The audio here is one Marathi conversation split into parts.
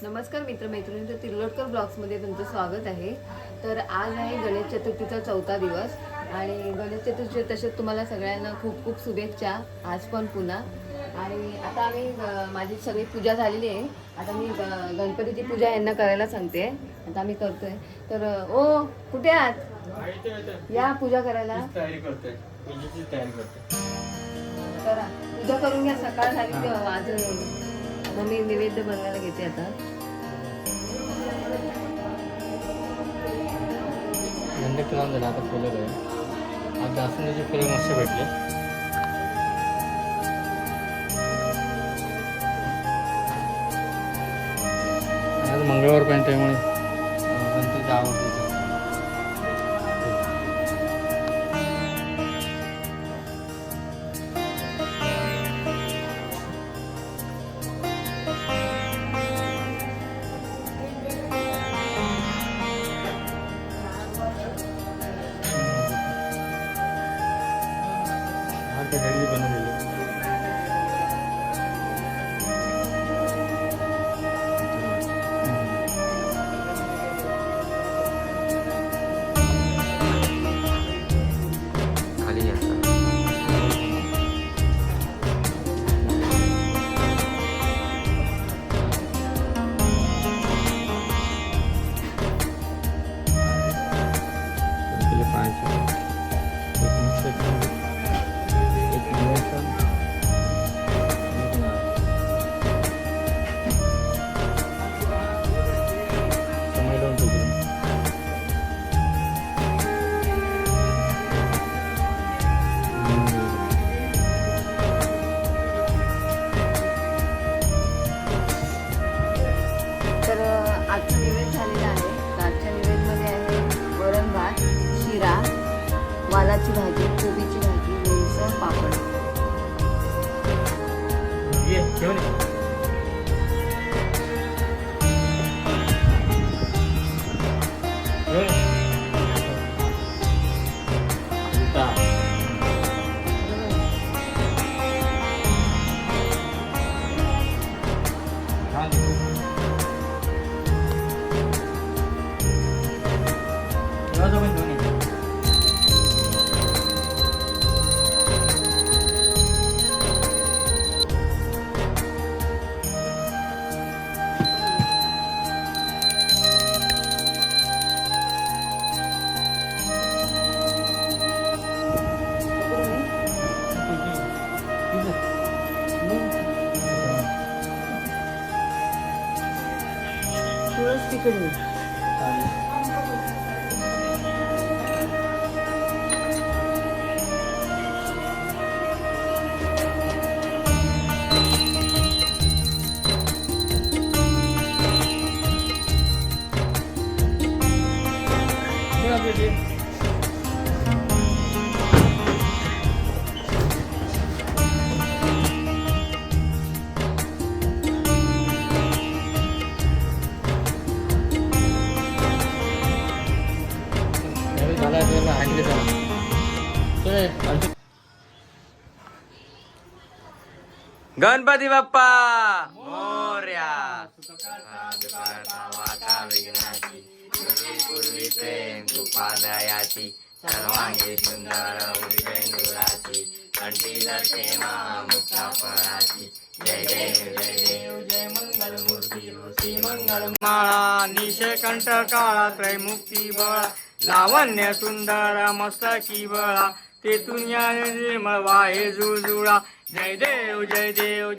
नमस्कार मित्रमैत्रिणींचं तिर्लोटकर ब्लॉग्समध्ये तुमचं स्वागत आहे. तर आज आहे गणेश चतुर्थीचा 4था दिवस आणि गणेश चतुर्थी तसेच तुम्हाला सगळ्यांना खूप खूप शुभेच्छा आज पण पुन्हा. आणि आता आम्ही माझी सगळी पूजा झालेली आहे. आता मी गणपतीची पूजा यांना करायला सांगते. आता आम्ही करतोय. तर ओ कुठे आहात? या पूजा करायला. तयारी करतोय, पूजेची तयारी करतोय. करा पूजा करून घ्या. सकाळ झाली आज मम्मी नैवेद्य बनवायला घेते आता. गणपती लावून झाला आता फुलं काय आज जास्वंदीची फुलं मस्त भेटले. आज मंगळवार पण त्यामुळे गणपतीची आवड होती. घरी बनवलेली खाली आजचा निवेद झालेला आहे. आजच्या निवेदमध्ये आहे वरण भात, शिरा, वालाची भाजी, कोबीची भाजी, लोणचं, पापड. तिकडे गणपती बाप्पा मोरया. वाता विघ्नाची पूर्वी प्रेम तुपादयाची सर्वांगी सुंदर उपेंदुराची कंठी दर्शे मुक्ता फळाची. जय देव जय देव जय मंगल मूर्ती श्री मंगल माळा निशकंठ काळा त्रैमुक्ती बळा लावण्य सुंदर मस्तकी बळा तेथून या वाहे जुळजुळा. जय देव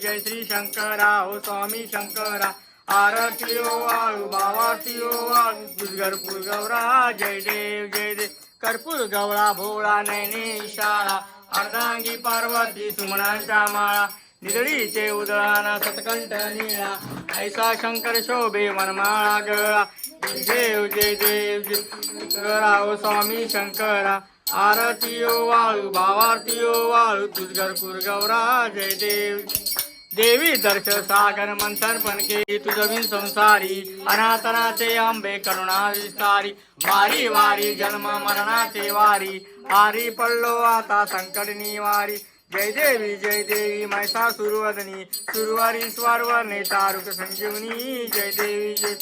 जय श्री शंकरा हो स्वामी शंकरा. आरती ओ वाळू बावाती ओ वाळू गुजगरपूर गौरा. जय देव कर्पूर गवळा भोळा नैने इशारा. अर्धांगी पार्वती सुमनांच्या माळा निधडीचे उदळाना सतकंठ निळा. ऐसा शंकर शोभे वनमाळा गळा. जय देव शंकरा हो स्वामी शंकरा. आरती ओ वाळू भावारती ओ वाळू तुझगरपूर गौरा. जय देव देवी दर्श सागर मंथन पण केली तुझविन संसारी. अनाथनाचे आंबे करुणा विस्तारी. वारी वारी जन्म मरणाचे वारी. आरी पडलो आता संकट निवारी. जय देवी मैसा सुरवदनी सुरवारी स्वारवरणे तारुक संजीवनी जय देवी जय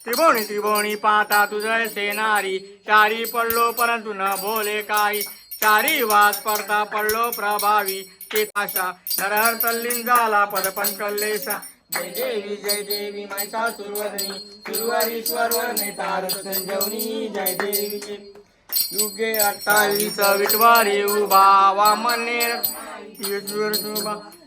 त्रिभुवनी पाहता तुझे सेनारी चारी पडलो परंतु न बोले काही चारी वास पडता पडलो प्रभावी ते आशा नरहर तल्लीन झाला पद पंकल्लेशा जय देवी मैसा सुरवदनी सुरवारी स्वारवरणे तारुक संजीवनी जय देवी जय युगे 28 विटवारी उभा वामनेर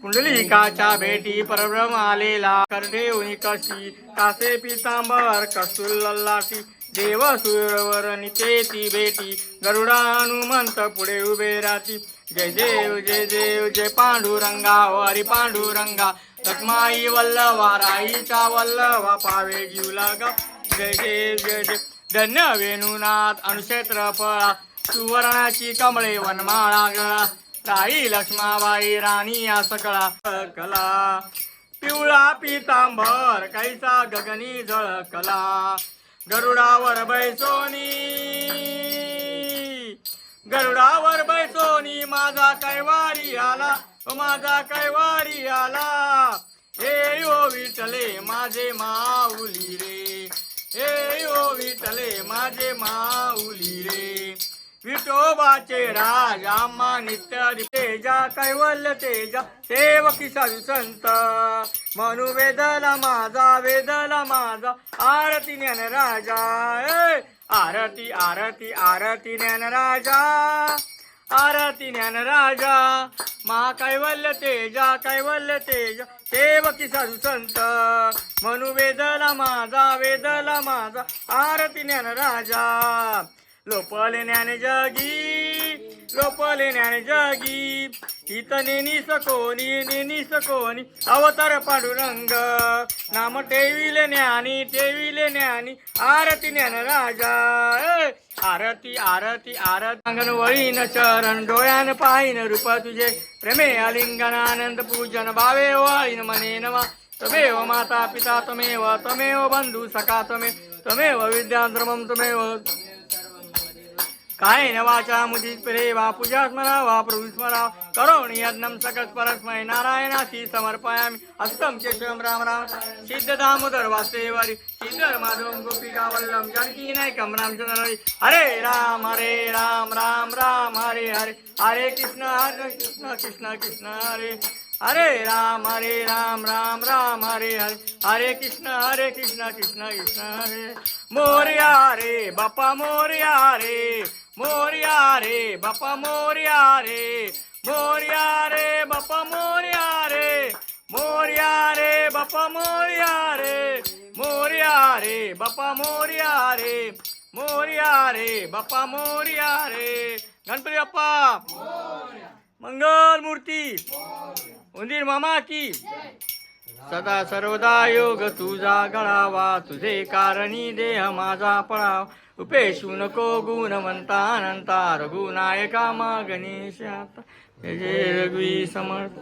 पुंडलिकाच्या भेटी परब्रह्म आलेला करदेवनी कशी कासे पितांबर कस्तुल लल्लाटी देव सुरवर नितेती भेटी गरुडा हनुमंत पुढे उभे राहती जय देव जय पांडुरंगा हरी पांडुरंगा रखमाई वल्लवा राईचा वल्लवा पावे जीव लागा जय देव धन्य वेणुनाथ अनुक्षेत्र फळा सुवर्णाची कमळे वनमाळा गळा राई लक्ष्माबाई राणी या सकळा कला पिवळा पितांबर कैसा गगनी झळकला गरुडावर बैसोनी माझा कैवारी आला माझा कैवारी आला हे ओ विठले माझे माऊली रे हे ओ विठले माझे माऊली रे विठोबाचे राज आम्हा नित्य तेजा कैवल्य तेजा सेवकी साधू संत म्हणू वेदला माझा आरती ज्ञान राजा आरती आरती आरती ज्ञान राजा आरती ज्ञान राजा मा कैवल्य तेजा सेवकी साधू संत म्हणू वेदला माझा आरती ज्ञान राजा लोपले ज्ञान जगी हित नेनी सकोनी अवतार पांडुरंग नाम ठेविले ज्ञानी आरती ज्ञान राजा आरती आरती आरती अंगण वळीन चरण डोळ्यान पाहिन रूप तुझे प्रेमे आलिंगन आनंद पूजन भावे वाळीन मने नवा तमेव माता पिता तमेव बंधू सखा तमेव विद्या धर्मम तमेव काय नवाचा मुदी प्रेवा पूजा स्मरावा प्रभु स्मरावा करोणी यज्ञम सकल परस्मै नारायणाशी समर्पयामि हस्तम केशवम राम राम सिद्ध दामोदर वासुदेवारी सिद्ध माधवम गोपिका वल्लम जानकी नायकम रामचंद्र हरे राम राम राम हरे हरे हरे कृष्ण कृष्ण कृष्ण हरे हरे राम राम राम हरे हरे हरे कृष्ण कृष्ण कृष्ण हरे मोरया रे बापा मोरया रे बापा मोरया रे बापा मोरया रे बापा मोरया रे गणपती बाप्पा मंगल मूर्ती उंदीर मामा की सदा सर्वदा योग तुझा गळावा तुझे कारणी देह माझा पळावा उपेशू नको गुणवंता अनंता रघुनायका मा गणेशाता जय रघुवी समर्थ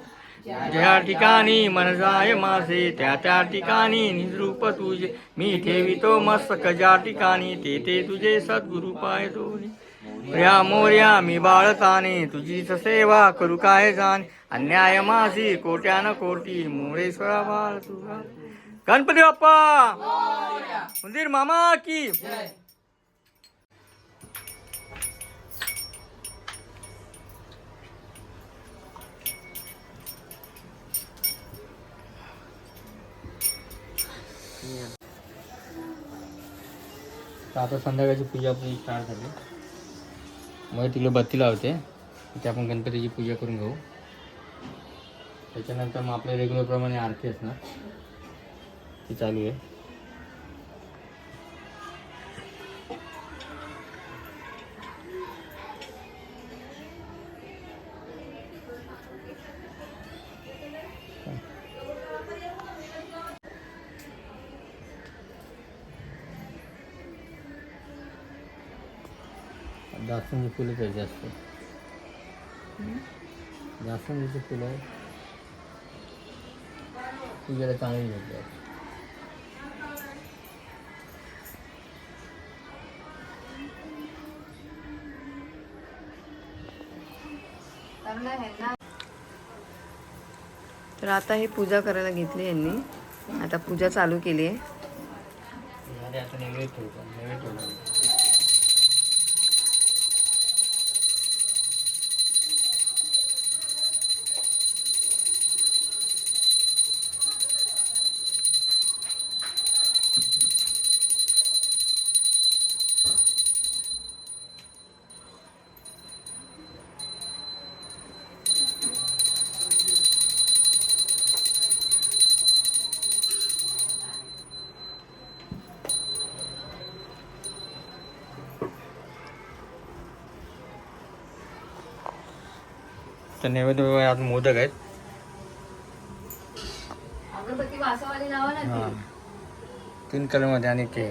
ज्या ठिकाणी मन जाय माझे त्या ठिकाणी निजरूप तुझे मी ठेवितो मस्तक ज्या ठिकाणी ते तुझे सद्गुरु पाय दोन्ही प्रिया मोर्या मी बाळताने तुझीच सेवा करू काय जाणे अन्याय माझी कोट्यान कोटी मोरेश्वरा बाळ तुझा गणपती बाप्पा मंदिर मामा की आता संध्याकाळची पूजा स्टार्ट झाली मग तिकडे बत्ती लावते तिथे आपण गणपतीची पूजा करून घेऊ त्याच्यानंतर मग आपल्या रेग्युलर प्रमाणे आरती असणार ती चालू आहे जास्वंदी फुलंच आहे जास्वंदीची फुलं पूजेला चांगली भेटली तर आता हे पूजा करायला घेतली यांनी. आता पूजा चालू केली आहे. आता नैवेद्य ठेवतो, नैवेद्य ठेवतो. तर नैवेद्य आज मोदक आहेत. अगरबत्ती वासावाली लावा ना हां, ती. 3 कलरमध्ये आणि ते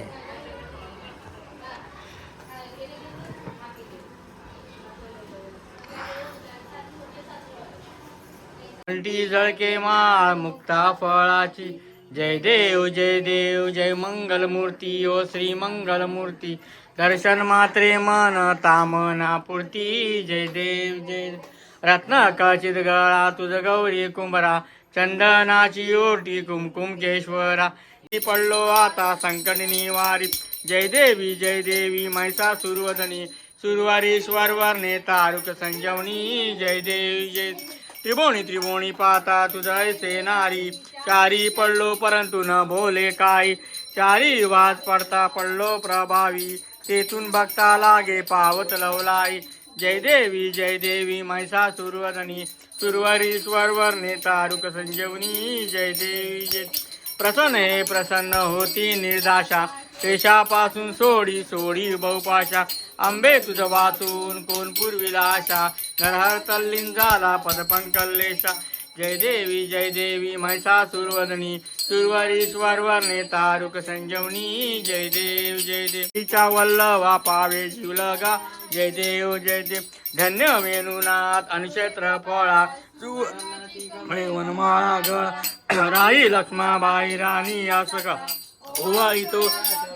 घंटी झळके माळ मुक्ता फळाची. जय देव जय देव जय मंगल मूर्ती ओ श्री मंगल मूर्ती. दर्शन मात्रे मन तामना पुरती. जय देव जय देव. रत्न कचित गळा तुझ गौरी कुंभरा. चंदनाची ओटी कुमकुम केश्वरा. पडलो आता संकट निवारी. जय देवी महिषासुरवदनी. सुरवारीश्वर वर्णे तारुक संजीवनी. जय देवी जय. त्रिभुवनी पाता तुझा ऐसे नारी. चारी पडलो परंतु न बोले काही. चारी वाज पडता पडलो प्रभावी. तेथून बघता लागे पावत लवलाई. जय देवी महिषासुरवदनी. सुरवारीश्वर वर्णे तारुक संजीवनी. जय देवी जय. प्रसन्न होती निर्दाशा. केशापासून सोडी बहुपाशा. आंबे तुझ वाचून कोण पुरविला आशा. नरहर तल्लीन झाला पदपंकल्लेशा. जय देवी महिषासुरवदनी. सुरवारीश्वर वर्णे तारुक संजीवनी. जय देव तिचा वल्लवा पावे जीवलगा. जय देव धन्य वेणुनाथ अनुक्षेत्र फळा. वनमाळा गळा. राई लक्ष्माबाई राणी यासका. ओवाळी तो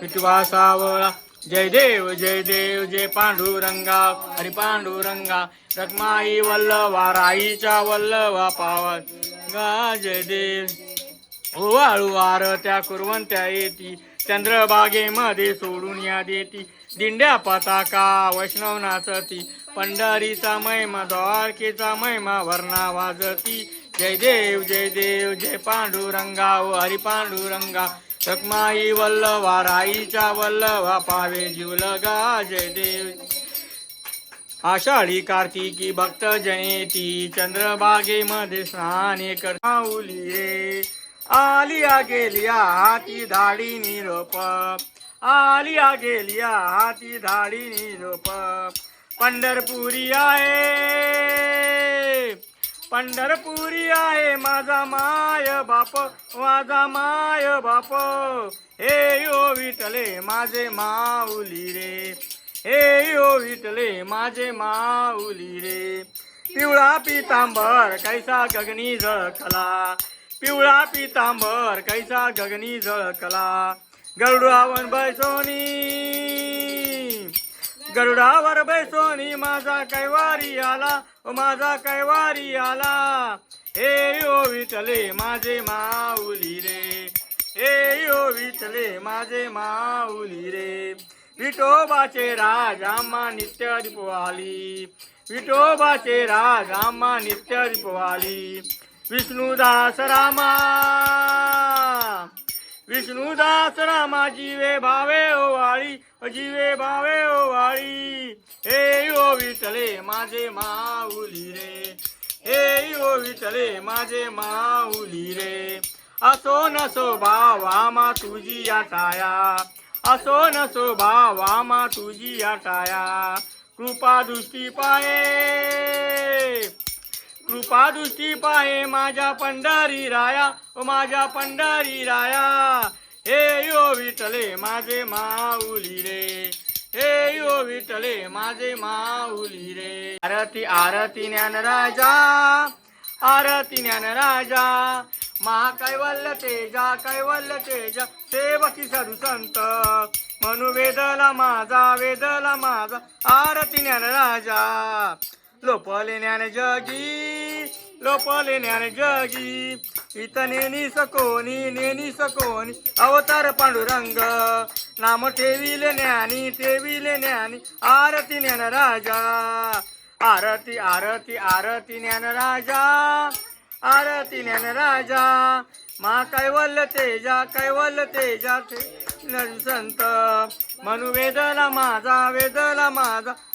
विठवासावळा. जय देव जय पांडुरंगा. हरी पांडुरंगा. रखमाई वल्लवा राईच्या वल्लवा पावा गा. जय देव ओवाळू आरत्या कुरवंत्या येती. चंद्रबागेमध्ये सोडून या देती. दिंड्या पताका वैष्णव नाचती. पंढरीचा महिमा द्वारकेचा महिमा वर्णा वाजती. जय देव जय पांडुरंगा ओ हरी पांडुरंगा. रखमाई वल्लवा राईच्या वल्लवा पावे जीवलगा. जय देव. आषाढी कार्तिकी भक्त जयंती. चंद्रबागेमध्ये स्नाने करताउली रे. आलिया गेलिया हाती धाडी निरोप. आलिया गेलिया हाती धाडी निरोप. पंढरपुरी आहे माझा माय बाप. माझा माय बाप. हे यो विठले माझे माऊली रे. हे यो विठले माझे माऊली रे. पिवळा पितांबर कैसा गगनी झळकला. पिवळा पितांबर कैसा गगनी झळकला. गरुडावर बैसोनी माझा कैवारी आला. माझा कैवारी आला. हे यो विठले माझे माऊली रे. हे यो विठले माझे माऊली रे. विठोबाचे राज आम्हा नित्य दीपवाली. विठोबाचे राज आम्हा नित्य दीपवाली. विष्णुदास रामा जीवे भावे ओवाळी. जीवे भावे ओवाळी. हे यो विठले माझे माऊली रे. हे यो विठले माझे माऊली रे. असो नसो भावा तुझी आटाया. असो नसो भावा तुझी आटाया. कृपा दृष्टी पाहे माझ्या पंढरी राया. माझ्या पंढरी राया. हे यो विठले माझे माऊली रे. हे यो विठले माझे माऊली रे. आरती ज्ञानराजा. आरती ज्ञानराजा. महाकैवल्य तेजा सेवकी साधू संत. म्हणू वेदला माझा. आरती ज्ञानराजा. लोपले ज्ञान जगी, लोपले ज्ञान जगी. इथं नेनी सकोनी अवतार पांडुरंग. नाम ठेविले ज्ञानी आरती ज्ञान राजा. आरती आरती आरती ज्ञान राजा, आरती ज्ञान राजा. मा कैवल्य तेजा संत. म्हणू वेदला माझा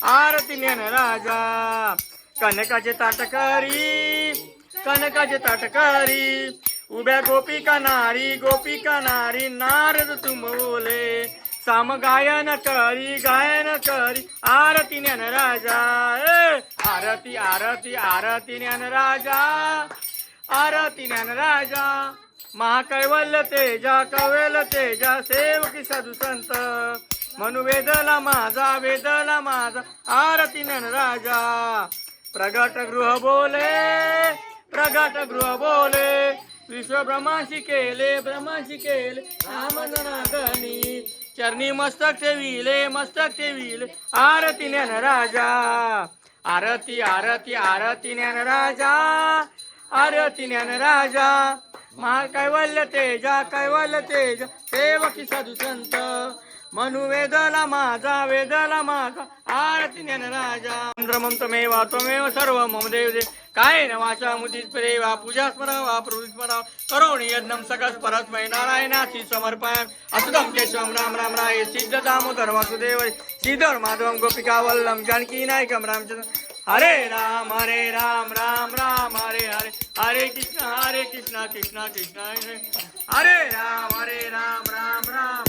आरती ज्ञान राजा. कनकाचे ताटकरी उभ्या गोपिका नारी नारद तुम बोले. साम गायन करी आरती ज्ञान राजा. आरती आरती आरती ज्ञान राजा, आरती ज्ञान राजा. महाकैवल्य तेजा सेवकी साधू संत. म्हणू वेदला माझा आरती ज्ञान राजा. प्रगट गृह बोले विश्व ब्रह्माशी केले रामनाथनी. चरणी मस्तक ठेविले आरती ज्ञान राजा. आरती आरती आरती ज्ञान राजा, आरती ज्ञान राजा. महाकैवल्य तेजा सेवकी साधू संत. म्हणू वेदला माझा आरती ज्ञान राजा. मंत्रमेव त्वमेव सर्व मम देव काय न वाचा मुदी प्रेवा पूजा स्मरावा प्रवृत्ती स्मरावा. करोणी यज्ञम सकस परस्मै नारायणाची समर्पयामि. असुदं केशवं राम राम राय सिद्ध दामोदर वासुदेव श्रीधर माधवं गोपिका वल्लम जानकी नायकम रामचंद्र. हरे राम राम राम हरे हरे. हरे कृष्णा कृष्णा कृष्णा हरे राम राम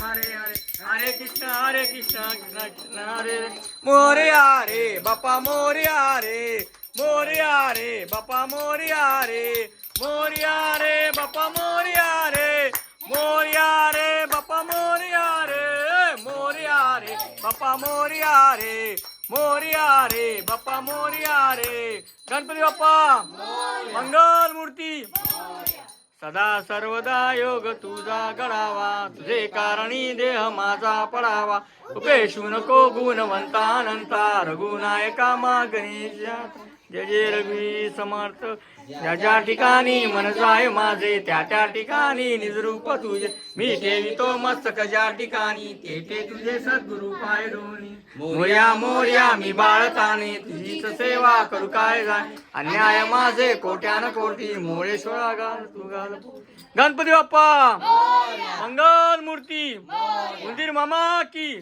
हरे हरे. हरे कृष्णा कृष्णा कृष्णा हरे. मोरया रे बापा मोरया रे बापा मोरया रे बापा मोरया रे बापा मोरया रे बापा मोरया रे बापा मोरया रे. गणपती बाप्पा मंगल मूर्ती. सदा सर्वदा योग तुझा घडावा. तुझे कारणी देह माझा पडावा. उपेशू नको गुणवंता अनंता. रघुनायका मा गणेशा. जय जय रघुवीर समर्थ. ज्या ठिकाणी मन जाय माझे त्या ठिकाणी निजरूप तुझे. मी ठेवितो मस्तक ज्या ठिकाणी ते तुझे सद्गुरु पाय दोन्ही. मोर्या मी बाळताने तुझीच सेवा करू काय जाय. अन्याय माझे कोट्यान कोटी मोळेश्वरा गाल तू गाल. गणपती बाप्पा मंगल मूर्ती. मंदिर मामा की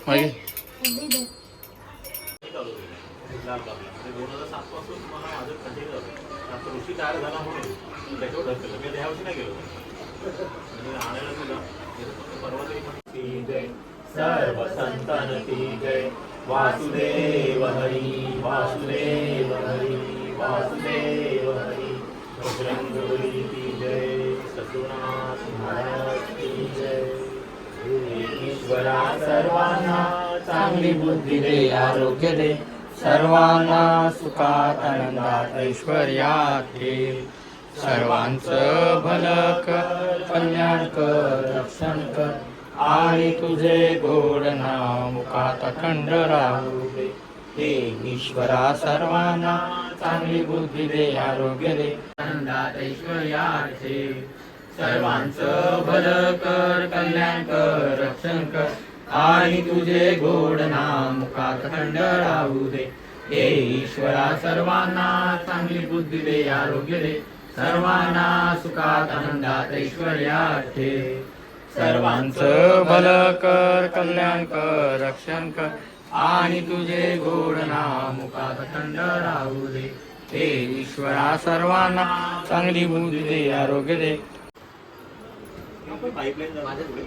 म्हणजे 2007 पासून मला माझं कंटिन्यू झालं. आता ऋषी तयार झाला म्हणून त्याच्यावर ढकललं. मी त्या वर्षी नाही गेलो म्हणजे आणायला तुला परवा तरी जय सर्व संतान की जय. वासुदेव हरी वासुदेव हरी वासुदेव हरी. बजरंगबली की जय. सद्गुरुनाथ महाराज की जय. ईश्वरा सर्वांना चांगली बुद्धी दे आरोग्य दे. सर्वांना सुखात आनंदात ऐश्वर्यात ठेव. सर्वांचं भलं कर कल्याण कर रक्षण कर. आणि तुझे गोड नाव मुखात अखंड राहू दे. हे ईश्वरा सर्वांना चांगली बुद्धी दे आरोग्य दे. आनंदात ऐश्वर्यात ठेव. सर्वांचं भलं कर कल्याण कर रक्षण कर. आणि तुझे गोड नाम मुखात अखंड राहू दे. हे ईश्वरा सर्वांना चांगली बुद्धी दे आरोग्य दे. सर्वांना सुखात आनंदात ऐश्वर्यात ठेव. सर्वांचं भलं कर कल्याण कर रक्षण कर. आणि तुझे गोड नाम मुखात अखंड राहू दे. हे ईश्वरा सर्वांना चांगली बुद्धी दे आरोग्य दे. पाईपलाईन माझ्या तिकडे